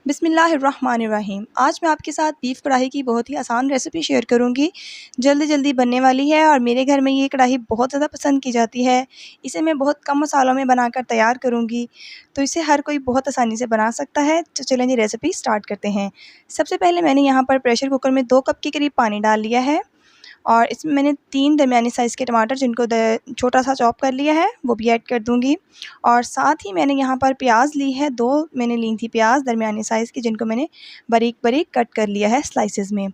बिस्मिल्लाहिर्रहमानिर्रहीम। आज मैं आपके साथ बीफ कढ़ाई की बहुत ही आसान रेसिपी शेयर करूंगी। जल्दी जल्दी बनने वाली है और मेरे घर में ये कढ़ाई बहुत ज़्यादा पसंद की जाती है। इसे मैं बहुत कम मसालों में बनाकर तैयार करूंगी, तो इसे हर कोई बहुत आसानी से बना सकता है। तो चलें जी रेसिपी स्टार्ट करते हैं। सबसे पहले मैंने यहाँ पर प्रेशर कुकर में 2 कप के करीब पानी डाल लिया है और इसमें मैंने 3 दरमियानी साइज़ के टमाटर जिनको छोटा सा चॉप कर लिया है वो भी ऐड कर दूँगी। और साथ ही मैंने यहाँ पर प्याज ली है, 2 मैंने ली थी प्याज दरमियानी साइज़ की जिनको मैंने बारीक-बारीक कट कर लिया है स्लाइसेस में।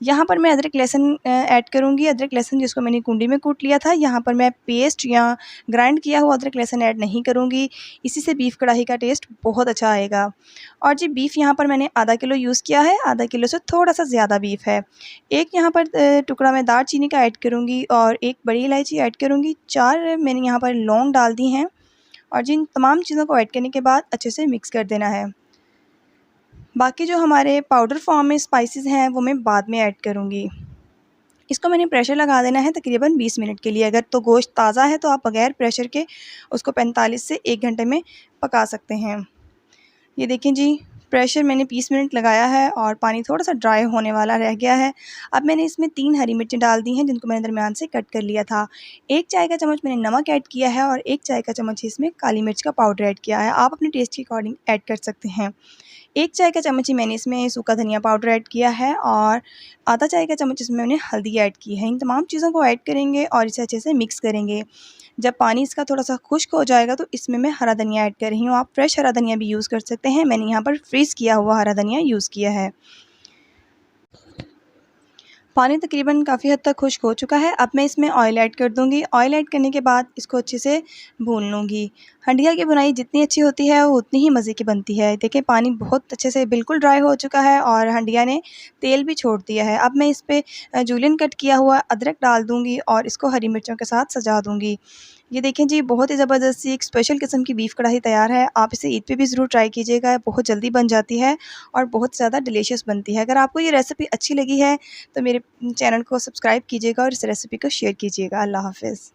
यहाँ पर मैं अदरक लहसुन ऐड करूँगी। अदरक लहसुन जिसको मैंने कुंडी में कूट लिया था। यहाँ पर मैं पेस्ट या ग्राइंड किया हुआ अदरक लहसुन ऐड नहीं करूँगी, इसी से बीफ कढ़ाई का टेस्ट बहुत अच्छा आएगा। और जी बीफ यहाँ पर मैंने आधा किलो यूज़ किया है, आधा किलो से थोड़ा-सा ज़्यादा बीफ है। एक यहाँ पर टुकड़ा मैं दालचीनी का ऐड करूँगी और एक बड़ी इलायची ऐड करूँगी। 4 मैंने यहाँ पर लौंग डाल दी हैं और जिन तमाम चीज़ों को ऐड करने के बाद अच्छे से मिक्स कर देना है। बाकी जो हमारे पाउडर फॉर्म में स्पाइसेस हैं वो मैं बाद में ऐड करूँगी। इसको मैंने प्रेशर लगा देना है तकरीबन 20 मिनट के लिए। अगर तो गोश्त ताज़ा है तो आप बगैर प्रेशर के उसको 45 से 1 घंटे में पका सकते हैं। ये देखें जी, प्रेशर मैंने 20 मिनट लगाया है और पानी थोड़ा-सा ड्राई होने वाला रह गया है। अब मैंने इसमें 3 हरी मिर्चें डाल दी हैं जिनको मैंने दरमियान से कट कर लिया था। 1 चाय का चम्मच मैंने नमक ऐड किया है और 1 चाय का चम्मच इसमें काली मिर्च का पाउडर ऐड किया है। आप अपने टेस्ट के अकॉर्डिंग ऐड कर सकते हैं। 1 चाय का चम्मच ही मैंने इसमें सूखा धनिया पाउडर ऐड किया है और आधा चाय का चम्मच इसमें मैंने हल्दी ऐड की है। इन तमाम चीज़ों को ऐड करेंगे और इसे अच्छे से मिक्स करेंगे। जब पानी इसका थोड़ा-सा खुश्क हो जाएगा तो इसमें मैं हरा धनिया ऐड कर रही हूँ। आप फ्रेश हरा धनिया भी यूज़ कर सकते हैं। मैंने यहाँ पर फ्रीज़ किया हुआ हरा धनिया यूज़ किया है। पानी तकरीबन काफ़ी हद तक खुश्क हो चुका है। अब मैं इसमें ऑयल ऐड कर दूँगी। ऑयल ऐड करने के बाद इसको अच्छे से भून लूँगी। हंडिया की बुनाई जितनी अच्छी होती है वो उतनी ही मज़े की बनती है। देखिए पानी बहुत अच्छे से बिल्कुल ड्राई हो चुका है और हंडिया ने तेल भी छोड़ दिया है। अब मैं इस पे जूलियन कट किया हुआ अदरक डाल दूँगी और इसको हरी मिर्चों के साथ सजा दूँगी। ये देखें जी, बहुत ही ज़बरदस्त सी एक स्पेशल किस्म की बीफ कढ़ाई तैयार है। आप इसे ईद पे भी ज़रूर ट्राई कीजिएगा, बहुत जल्दी बन जाती है और बहुत ज़्यादा डिलीशियस बनती है। अगर आपको ये रेसिपी अच्छी लगी है तो मेरे चैनल को सब्सक्राइब कीजिएगा और इस रेसिपी को शेयर कीजिएगा। अल्लाह हाफ़िज़।